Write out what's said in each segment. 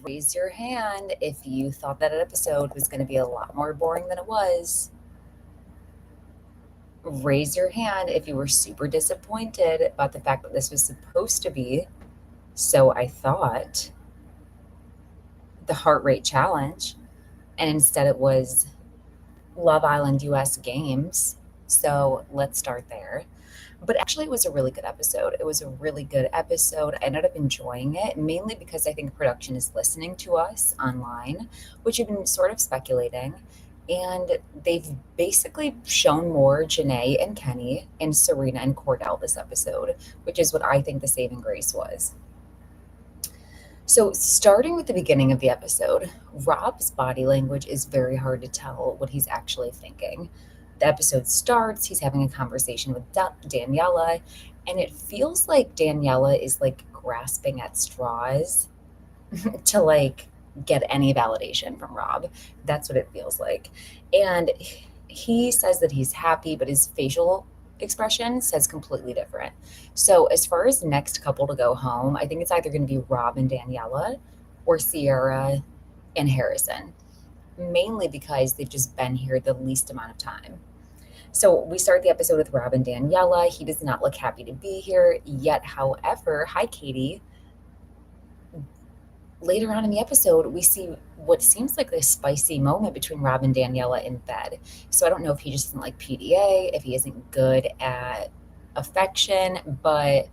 Raise your hand if you thought that episode was going to be a lot more boring than it was. Raise your hand if you were super disappointed about the fact that this was supposed to be, so I thought, the heart rate challenge, and instead it was Love Island US games. So let's start there. But actually, it was a really good episode. It was a really good episode. I ended up enjoying it, mainly because I think production is listening to us online, which you've been sort of speculating. And they've basically shown more Janae and Kenny and Serena and Cordell this episode, which is what I think the saving grace was. So, starting with the beginning of the episode, Rob's body language is very hard to tell what he's actually thinking. The episode starts, he's having a conversation with Daniela, and it feels like Daniela is like grasping at straws to like get any validation from Rob. That's what it feels like. And he says that he's happy, but his facial expression says completely different. So, as far as next couple to go home, I think it's either going to be Rob and Daniela or Sierra and Harrison, mainly because they've just been here the least amount of time. So, we start the episode with Rob and Daniela. He does not look happy to be here yet. However, hi, Katie. Later on in the episode, we see what seems like a spicy moment between Rob and Daniela in bed. So I don't know if he just doesn't like PDA, if he isn't good at affection, but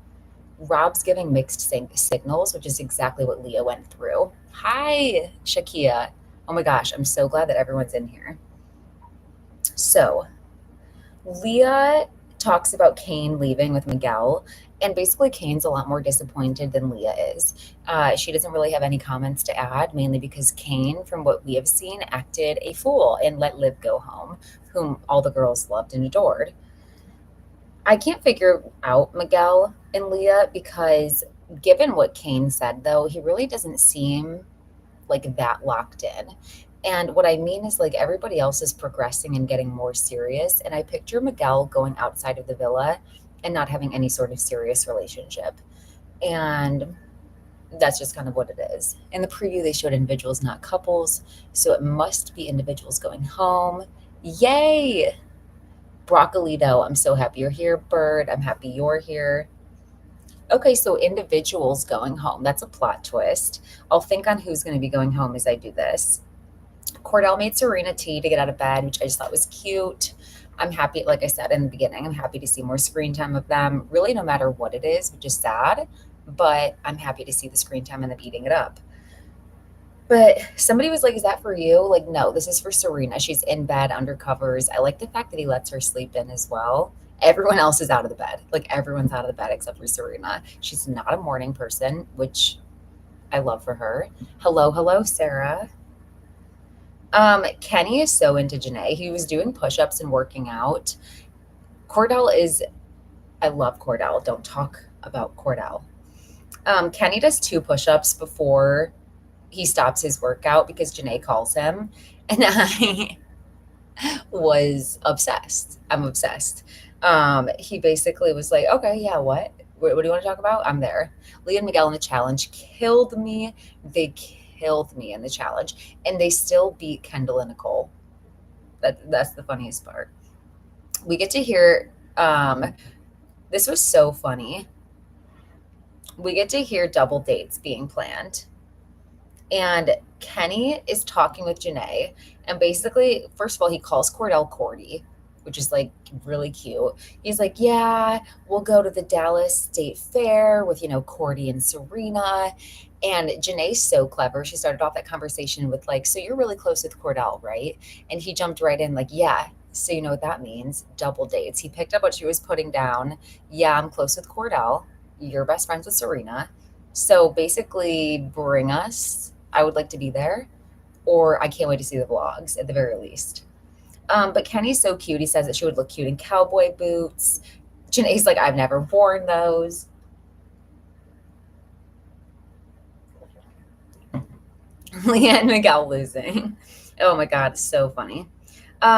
Rob's giving mixed signals, which is exactly what Leah went through. Hi, Shakia. Oh my gosh, I'm so glad that everyone's in here. So Leah talks about Kane leaving with Miguel, and basically Kane's a lot more disappointed than Leah is. She doesn't really have any comments to add, mainly because Kane, from what we have seen, acted a fool and let Liv go home, whom all the girls loved and adored. I can't figure out Miguel and Leah because, given what Kane said, though, he really doesn't seem like that locked in. And what I mean is, like, everybody else is progressing and getting more serious. And I picture Miguel going outside of the villa and not having any sort of serious relationship. And that's just kind of what it is. In the preview, they showed individuals, not couples. So it must be individuals going home. Yay! Broccolito, I'm so happy you're here. Bird, I'm happy you're here. Okay, so individuals going home. That's a plot twist. I'll think on who's going to be going home as I do this. Cordell made Serena tea to get out of bed, which I just thought was cute. I'm happy, like I said in the beginning, I'm happy to see more screen time of them, really, no matter what it is, which is sad, but I'm happy to see the screen time and them eating it up. But somebody was like, "Is that for you?" Like, no, this is for Serena. She's in bed under covers. I like the fact that he lets her sleep in as well. Everyone else is out of the bed. Like, everyone's out of the bed except for Serena. She's not a morning person, which I love for her. Hello, hello, Sarah. Kenny is so into Janae. He was doing push-ups and working out. Cordell is, I love Cordell. Don't talk about Cordell. Kenny does two push-ups before he stops his workout because Janae calls him. And I was obsessed. I'm obsessed. He basically was like, okay, yeah, what do you want to talk about? I'm there. Leah and Miguel in the challenge killed me. They killed me in the challenge. And they still beat Kendall and Nicole. That's the funniest part. We get to hear, this was so funny. We get to hear double dates being planned. And Kenny is talking with Janae. And basically, first of all, he calls Cordell Cordy, which is like really cute. He's like, yeah, we'll go to the Dallas State Fair with, Cordy and Serena. And Janae's so clever. She started off that conversation with, like, so you're really close with Cordell, right? And he jumped right in, like, yeah. So you know what that means? Double dates. He picked up what she was putting down. Yeah, I'm close with Cordell. You're best friends with Serena. So basically, bring us. I would like to be there. Or I can't wait to see the vlogs at the very least. But Kenny's so cute. He says that she would look cute in cowboy boots. Janae's like, I've never worn those. Leah and Miguel losing. Oh my God, so funny.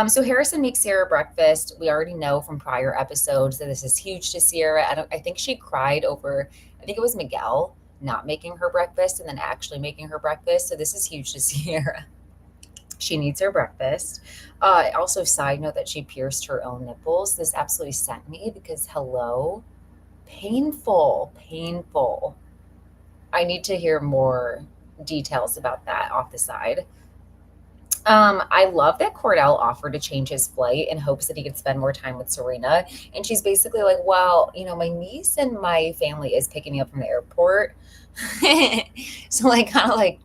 So Harrison makes Sierra breakfast. We already know from prior episodes that this is huge to Sierra. I think she cried over, I think it was Miguel. not making her breakfast and then actually making her breakfast. So this is huge to Sierra. She needs her breakfast. Also, side note that she pierced her own nipples. This absolutely sent me because hello, painful, painful. I need to hear more details about that off the side. I love that Cordell offered to change his flight in hopes that he could spend more time with Serena. And she's basically like, well, my niece and my family is picking me up from the airport. So, like, kind of like,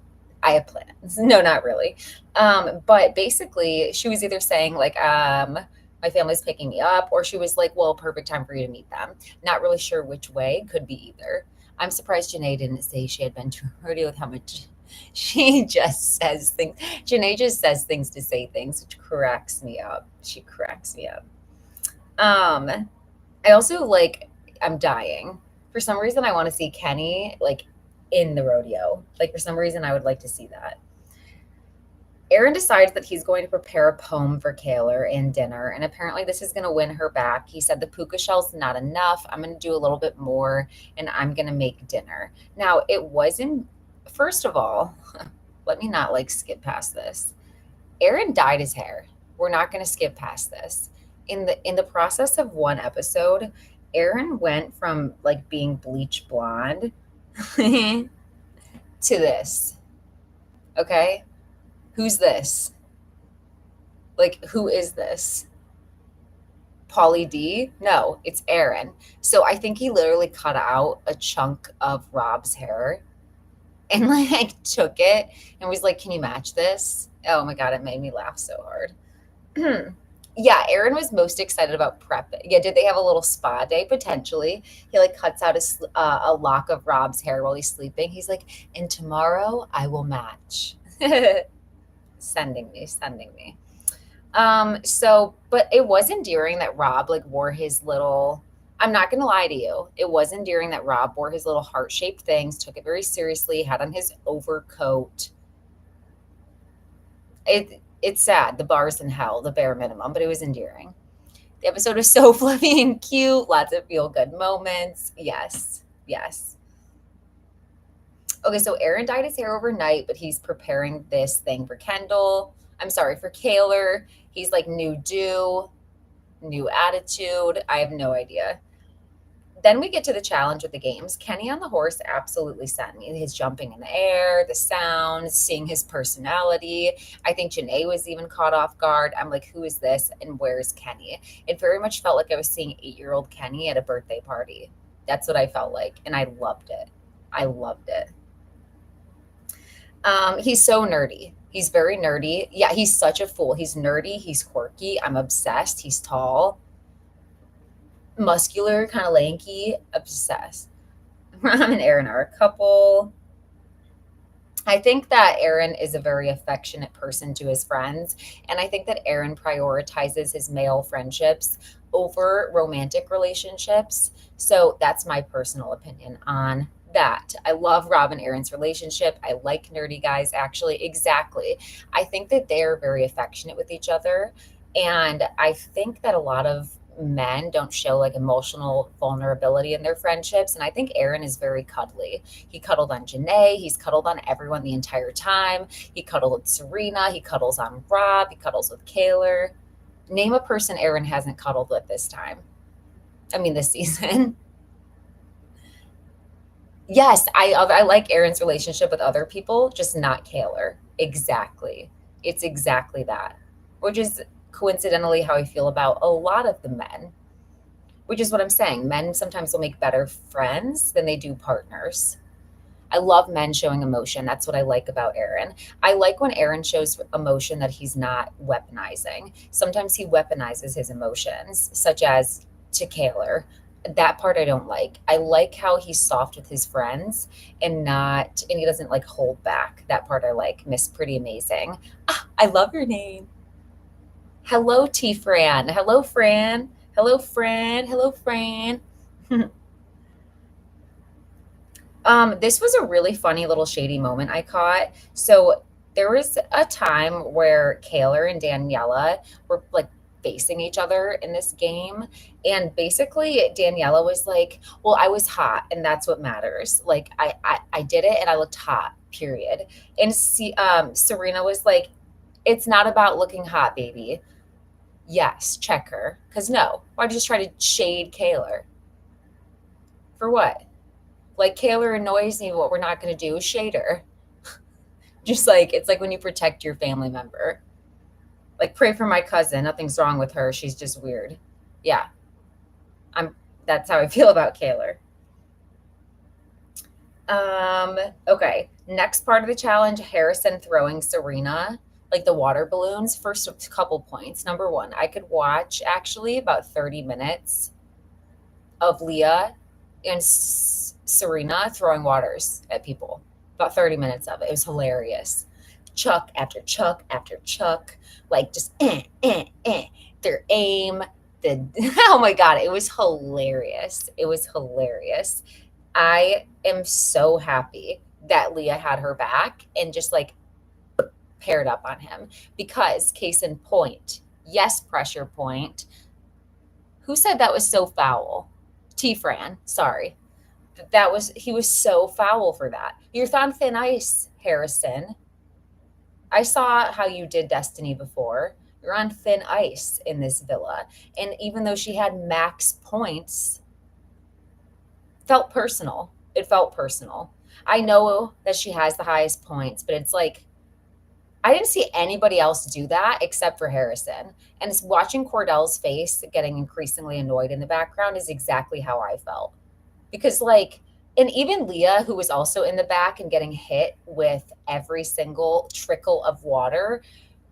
I have plans. No, not really. But basically, she was either saying, like, my family's picking me up, or she was like, well, perfect time for you to meet them. Not really sure which way, could be either. I'm surprised Janae didn't say she had been to a rodeo with how much she just says things. Janae just says things to say things, which cracks me up. She cracks me up. I also like, I'm dying. For some reason, I want to see Kenny like in the rodeo. Like, for some reason, I would like to see that. Aaron decides that he's going to prepare a poem for Kaylor and dinner, and apparently this is going to win her back. He said the puka shell's not enough. I'm going to do a little bit more, and I'm going to make dinner. Now, it wasn't, first of all, let me not like skip past this. Aaron dyed his hair. We're not going to skip past this. In the process of one episode, Aaron went from like being bleach blonde to this. Okay? Who's this? Like, who is this? Pauly D? No, it's Aaron. So I think he literally cut out a chunk of Rob's hair and like took it and was like, "Can you match this?" Oh my god, it made me laugh so hard. Yeah, Aaron was most excited about prep. Yeah, did they have a little spa day potentially? He like cuts out a lock of Rob's hair while he's sleeping. He's like, "And tomorrow I will match." Sending me. But it was endearing that Rob like wore his little, I'm not gonna lie to you, it was endearing that Rob wore his little heart-shaped things, took it very seriously, had on his overcoat. It's sad, the bar's in hell, the bare minimum, but it was endearing. The episode was so fluffy and cute, lots of feel-good moments. Yes, yes. Okay, so Aaron dyed his hair overnight, but he's preparing this thing for Kendall. I'm sorry, for Kaylor. He's like new do, new attitude. I have no idea. Then we get to the challenge with the games. Kenny on the horse absolutely sent me. His jumping in the air, the sounds, seeing his personality. I think Janae was even caught off guard. I'm like, who is this and where's Kenny? It very much felt like I was seeing 8-year-old Kenny at a birthday party. That's what I felt like. And I loved it. I loved it. He's so nerdy. He's very nerdy. Yeah, he's such a fool. He's nerdy. He's quirky. I'm obsessed. He's tall, muscular, kind of lanky. Obsessed. Ram and Aaron are a couple. I think that Aaron is a very affectionate person to his friends. And I think that Aaron prioritizes his male friendships over romantic relationships. So that's my personal opinion on that. I love Rob and Aaron's relationship. I like nerdy guys, actually. Exactly. I think that they're very affectionate with each other. And I think that a lot of men don't show like emotional vulnerability in their friendships. And I think Aaron is very cuddly. He cuddled on Janae. He's cuddled on everyone the entire time. He cuddled with Serena. He cuddles on Rob. He cuddles with Kaylor. Name a person Aaron hasn't cuddled with this time. I mean, this season. Yes, I like Aaron's relationship with other people, just not Kaylor. Exactly. It's exactly that. Which is coincidentally how I feel about a lot of the men, which is what I'm saying. Men sometimes will make better friends than they do partners. I love men showing emotion. That's what I like about Aaron. I like when Aaron shows emotion that he's not weaponizing. Sometimes he weaponizes his emotions, such as to Kaylor. That part I don't like. I like how he's soft with his friends and he doesn't like hold back. That part I like. Miss Pretty Amazing. Ah, I love your name. Hello, T Fran. Hello, Fran. Hello, Fran. Hello, Fran. This was a really funny little shady moment I caught. So there was a time where Kaylor and Daniela were like facing each other in this game. And basically, Daniela was like, well, I was hot, and that's what matters. Like, I did it, and I looked hot, period. And Serena was like, it's not about looking hot, baby. Yes, check her. Because no, why'd you just try to shade Kaylor? For what? Like, Kaylor annoys me. What we're not going to do is shade her. Just like, it's like when you protect your family member. Like, pray for my cousin. Nothing's wrong with her. She's just weird. Yeah, I'm. That's how I feel about Kaylor. Okay. Next part of the challenge, Harrison throwing Serena, like the water balloons. First couple points. Number one, I could watch actually about 30 minutes of Leah and Serena throwing waters at people. About 30 minutes of it. It was hilarious. Chuck after Chuck after Chuck, like just their aim. The oh my god, it was hilarious. It was hilarious. I am so happy that Leah had her back and just like paired up on him because case in point, yes, pressure point. Who said that was so foul? T Fran, sorry. He was so foul for that. You're on thin ice, Harrison. I saw how you did Destiny before. You're on thin ice in this villa. And even though she had max points, felt personal. It felt personal. I know that she has the highest points, but it's like I didn't see anybody else do that except for Harrison. And it's watching Cordell's face getting increasingly annoyed in the background is exactly how I felt. Because like and even Leah, who was also in the back and getting hit with every single trickle of water,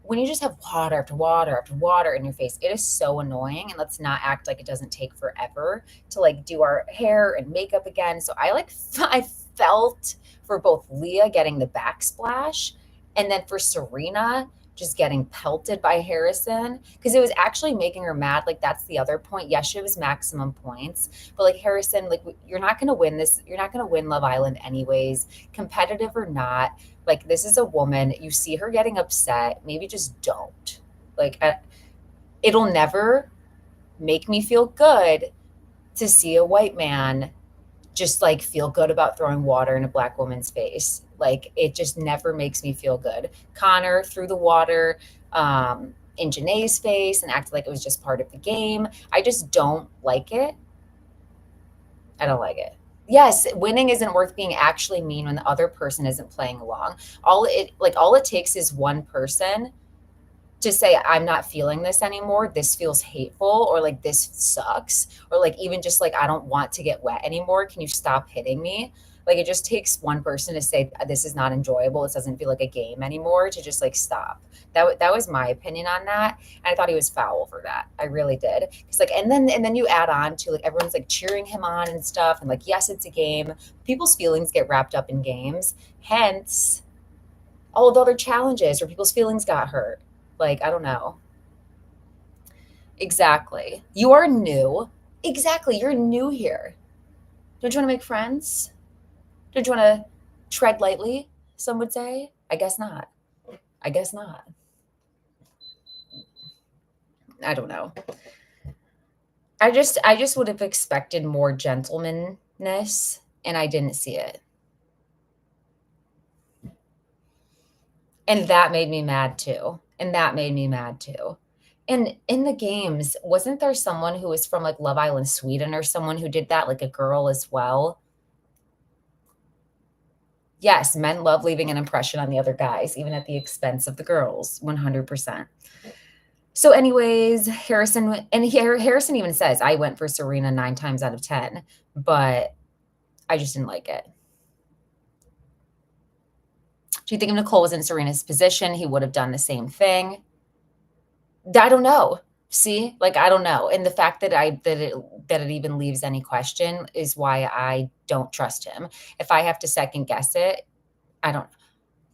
when you just have water after water after water in your face, it is so annoying. And let's not act like it doesn't take forever to like do our hair and makeup again. So I felt for both Leah getting the backsplash and then for Serena just getting pelted by Harrison because it was actually making her mad. Like that's the other point. Yes, she was maximum points, but like Harrison, like you're not going to win this. You're not going to win Love Island anyways, competitive or not. Like this is a woman. You see her getting upset. Maybe just don't. Like it'll never make me feel good to see a white man just like feel good about throwing water in a black woman's face. Like it just never makes me feel good. Connor threw the water in Janae's face and acted like it was just part of the game. I just don't like it. I don't like it. Yes, winning isn't worth being actually mean when the other person isn't playing along. All it takes is one person to say I'm not feeling this anymore, this feels hateful, or like this sucks, or like even just like I don't want to get wet anymore, can you stop hitting me? Like it just takes one person to say this is not enjoyable, this doesn't feel like a game anymore, to just like stop. That was my opinion on that, and I thought he was foul for that. I really did. Because like and then you add on to like everyone's like cheering him on and stuff, and like yes, it's a game. People's feelings get wrapped up in games, hence all of the other challenges where people's feelings got hurt. Like, I don't know. Exactly. You are new. Exactly. You're new here. Don't you want to make friends? Don't you want to tread lightly? Some would say. I guess not. I guess not. I don't know. I just would have expected more gentlemanness and I didn't see it. And that made me mad too. And that made me mad too. And in the games, wasn't there someone who was from like Love Island, Sweden or someone who did that, like a girl as well? Yes, men love leaving an impression on the other guys, even at the expense of the girls, 100%. So, anyways, Harrison even says, I went for Serena 9 times out of 10, but I just didn't like it. Do you think if Nicole was in Serena's position, he would have done the same thing? I don't know. See, like I don't know, and the fact that it even leaves any question is why I don't trust him. If I have to second guess it, I don't.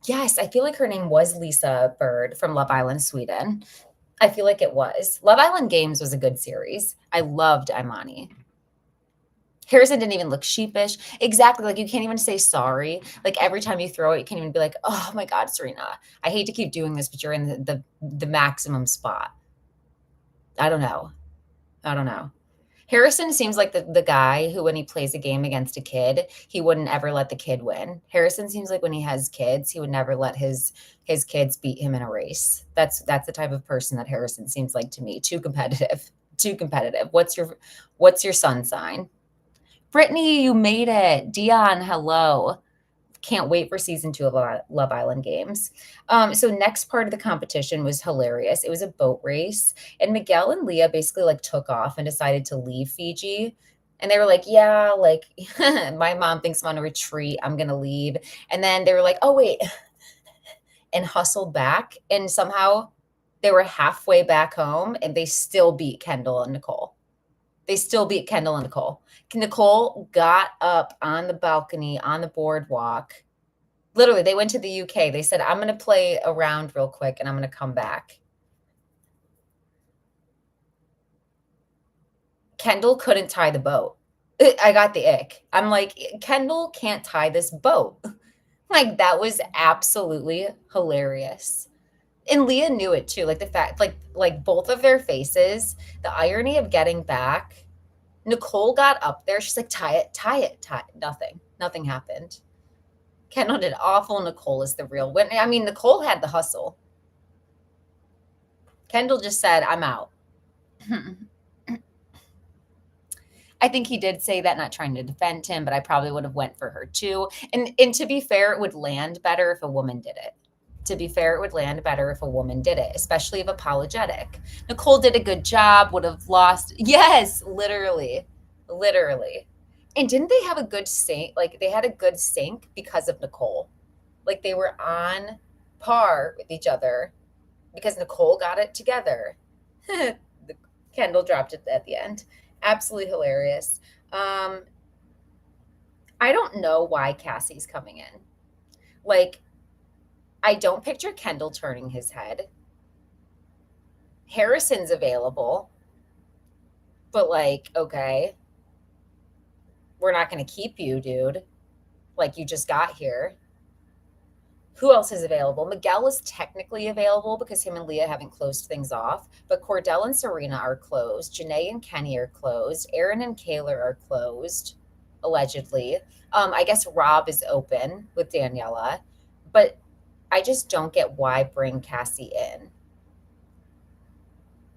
Yes, I feel like her name was Lisa Bird from Love Island, Sweden. I feel like it was. Love Island Games was a good series. I loved Imani. Harrison didn't even look sheepish. Exactly. Like you can't even say sorry. Like every time you throw it, you can't even be like, oh my God, Serena. I hate to keep doing this, but you're in the maximum spot. I don't know. I don't know. Harrison seems like the guy who, when he plays a game against a kid, he wouldn't ever let the kid win. Harrison seems like when he has kids, he would never let his kids beat him in a race. That's the type of person that Harrison seems like to me. Too competitive. Too competitive. What's your sun sign? Brittany, you made it. Dion, hello. Can't wait for season 2 of Love Island games. So next part of the competition was hilarious. It was a boat race, and Miguel and Leah basically like took off and decided to leave Fiji. And they were like, "Yeah, like my mom thinks I'm on a retreat. I'm gonna leave." And then they were like, "Oh wait," and hustled back. And somehow they were halfway back home, and they still beat Kendall and Nicole. They still beat Kendall and Nicole. Nicole got up on the balcony on the boardwalk. Literally, they went to the UK. They said, I'm going to play around real quick and I'm going to come back. Kendall couldn't tie the boat. I got the ick. I'm like, Kendall can't tie this boat. Like, that was absolutely hilarious. And Leah knew it too. Like the fact, like both of their faces, the irony of getting back. Nicole got up there. She's like, tie it, tie it, tie it. Nothing happened. Kendall did awful. Nicole is the real winner. I mean, Nicole had the hustle. Kendall just said, I'm out. I think he did say that, not trying to defend him, but I probably would have went for her too. And to be fair, it would land better if a woman did it. To be fair, it would land better if a woman did it, especially if apologetic. Nicole did a good job, would have lost. Yes, literally. Literally. And didn't they have a good sync? Like they had a good sync because of Nicole. Like they were on par with each other because Nicole got it together. Kendall dropped it at the end. Absolutely hilarious. Um, I don't know why Cassie's coming in. Like, I don't picture Kendall turning his head. Harrison's available, but like, okay, we're not going to keep you, dude. Like, you just got here. Who else is available? Miguel is technically available because him and Leah haven't closed things off, but Cordell and Serena are closed. Janae and Kenny are closed. Aaron and Kayla are closed, allegedly. I guess Rob is open with Daniela, but I just don't get why bring Cassie in.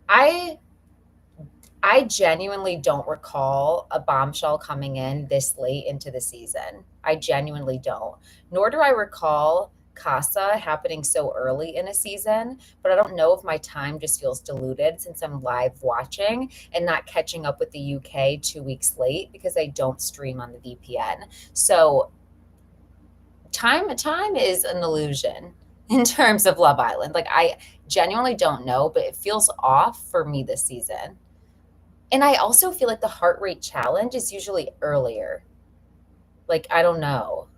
I I genuinely don't recall a bombshell coming in this late into the season. I genuinely don't. Nor do I recall Casa happening so early in a season, but I don't know if my time just feels diluted since I'm live watching and not catching up with the UK 2 weeks late because I don't stream on the VPN. So time is an illusion in terms of Love Island. Like I genuinely don't know, but it feels off for me this season. And I also feel like the heart rate challenge is usually earlier. Like, I don't know.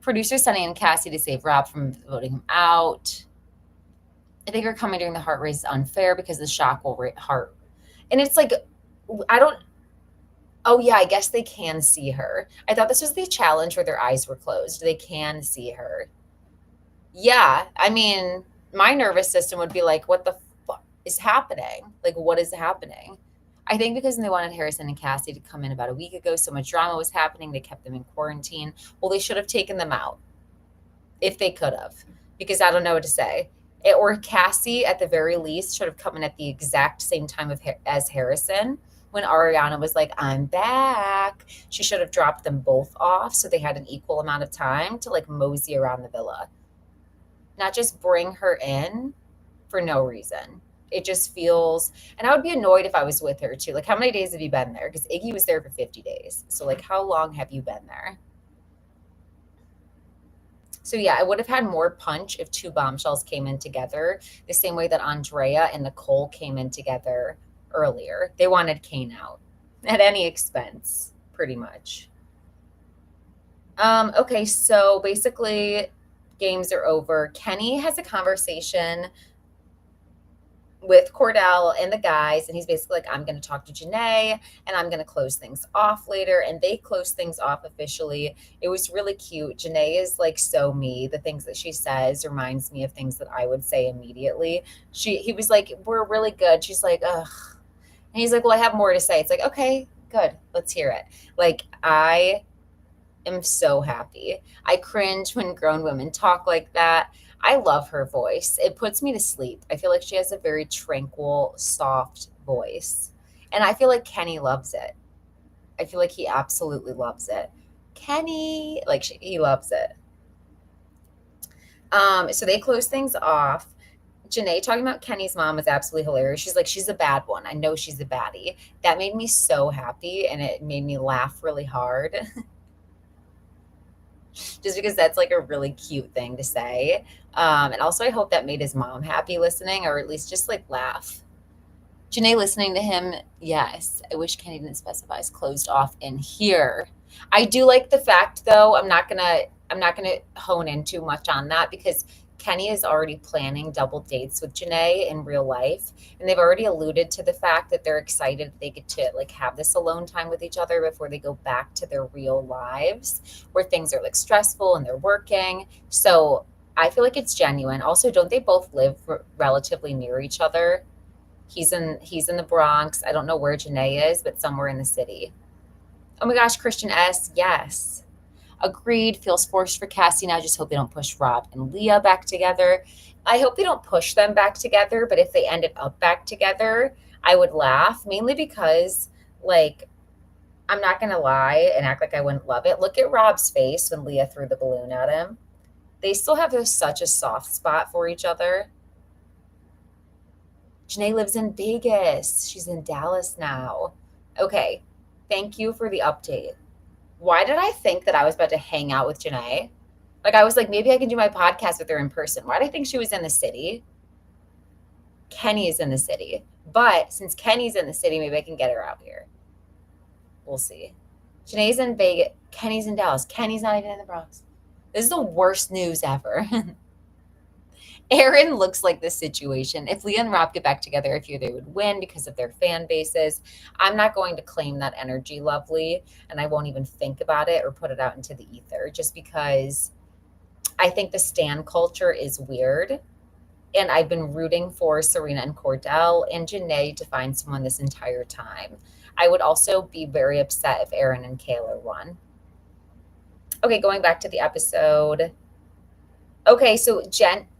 Producer Sunny and Cassie to save Rob from voting him out. I think her coming during the heart race is unfair because the shock will rate heart. And it's like, I don't, oh yeah, I guess they can see her. I thought this was the challenge where their eyes were closed. They can see her. Yeah, I mean, my nervous system would be like, what the fuck is happening? Like, what is happening? I think because they wanted Harrison and Cassie to come in about a week ago, so much drama was happening. They kept them in quarantine. Well, they should have taken them out if they could have, because I don't know what to say. Or Cassie, at the very least, should have come in at the exact same time as Harrison. When Ariana was like, I'm back, she should have dropped them both off so they had an equal amount of time to like mosey around the villa, not just bring her in for no reason. It just feels, and I would be annoyed if I was with her too. Like, how many days have you been there? Because Iggy was there for 50 days. So, like, how long have you been there? So, yeah, I would have had more punch if two bombshells came in together, the same way that Andrea and Nicole came in together earlier. They wanted Kane out at any expense, pretty much. Okay, so basically, games are over. Kenny has a conversation with Cordell and the guys, and he's basically like, I'm going to talk to Janae and I'm going to close things off later. And they close things off officially. It was really cute. Janae is like so me. The things that she says reminds me of things that I would say immediately. He was like, we're really good. She's like, ugh. And he's like, well, I have more to say. It's like, okay, good. Let's hear it. Like, I am so happy. I cringe when grown women talk like that. I love her voice. It puts me to sleep. I feel like she has a very tranquil, soft voice. And I feel like Kenny loves it. I feel like he absolutely loves it. Kenny, like he loves it. So they close things off. Janae talking about Kenny's mom was absolutely hilarious. She's like, she's a bad one. I know she's a baddie. That made me so happy and it made me laugh really hard. Just because that's like a really cute thing to say. And also, I hope that made his mom happy listening, or at least just like laugh. Janae listening to him, yes. I wish Kenny didn't specify is closed off in here. I do like the fact though, I'm not gonna hone in too much on that because Kenny is already planning double dates with Janae in real life. And they've already alluded to the fact that they're excited they get to like have this alone time with each other before they go back to their real lives where things are like stressful and they're working. So I feel like it's genuine. Also, don't they both live relatively near each other? He's in the Bronx. I don't know where Janae is, but somewhere in the city. Oh my gosh, Christian S. Yes. Agreed. Feels forced for Cassie now. Just hope they don't push Rob and Leah back together. I hope they don't push them back together, but if they ended up back together, I would laugh mainly because, like, I'm not going to lie and act like I wouldn't love it. Look at Rob's face when Leah threw the balloon at him. They still have such a soft spot for each other. Janae lives in Vegas. She's in Dallas now. Okay. Thank you for the update. Why did I think that I was about to hang out with Janae? Like, I was like, maybe I can do my podcast with her in person. Why did I think she was in the city? Kenny is in the city. But since Kenny's in the city, maybe I can get her out here. We'll see. Janae's in Vegas. Kenny's in Dallas. Kenny's not even in the Bronx. This is the worst news ever. Aaron looks like this situation. If Leah and Rob get back together, I fear they would win because of their fan bases. I'm not going to claim that energy, lovely, and I won't even think about it or put it out into the ether just because I think the stan culture is weird. And I've been rooting for Serena and Cordell and Janae to find someone this entire time. I would also be very upset if Aaron and Kayla won. Okay, going back to the episode. Okay, so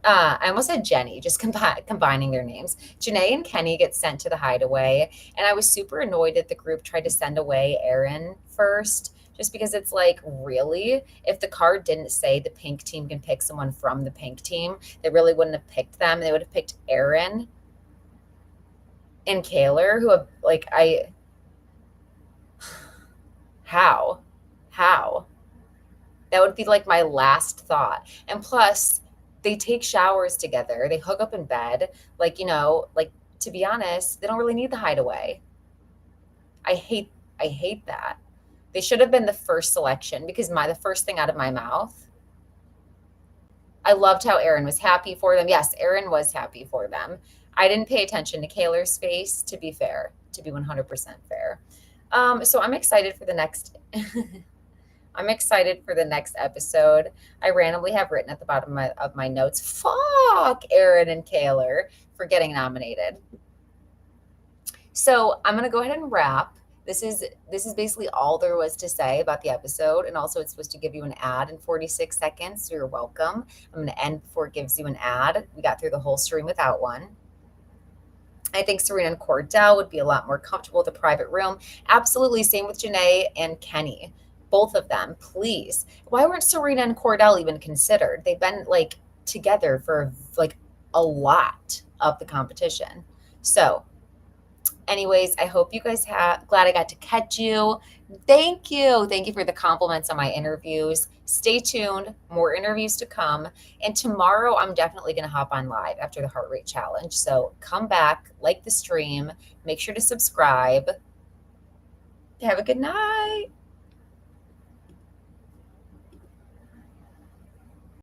I almost said Jenny, just combining their names. Janae and Kenny get sent to the Hideaway, and I was super annoyed that the group tried to send away Aaron first, just because it's like, really? If the card didn't say the pink team can pick someone from the pink team, they really wouldn't have picked them. They would have picked Aaron and Kaylor, who have, like, how? How? That would be like my last thought. And plus, they take showers together. They hook up in bed. Like, like to be honest, they don't really need the Hideaway. I hate that. They should have been the first selection because the first thing out of my mouth. I loved how Aaron was happy for them. Yes, Aaron was happy for them. I didn't pay attention to Kaylor's face, to be fair, to be 100% fair. So I'm excited for the next I'm excited for the next episode. I randomly have written at the bottom of my notes, fuck Aaron and Kaylor for getting nominated. So I'm going to go ahead and wrap. This is basically all there was to say about the episode. And also it's supposed to give you an ad in 46 seconds. So you're welcome. I'm going to end before it gives you an ad. We got through the whole stream without one. I think Serena and Cordell would be a lot more comfortable with a private room. Absolutely. Same with Janae and Kenny. Both of them, please. Why weren't Serena and Cordell even considered? They've been like together for like a lot of the competition. So anyways, I hope you guys glad I got to catch you. Thank you. Thank you for the compliments on my interviews. Stay tuned. More interviews to come. And tomorrow I'm definitely going to hop on live after the heart rate challenge. So come back, like the stream, make sure to subscribe. Have a good night.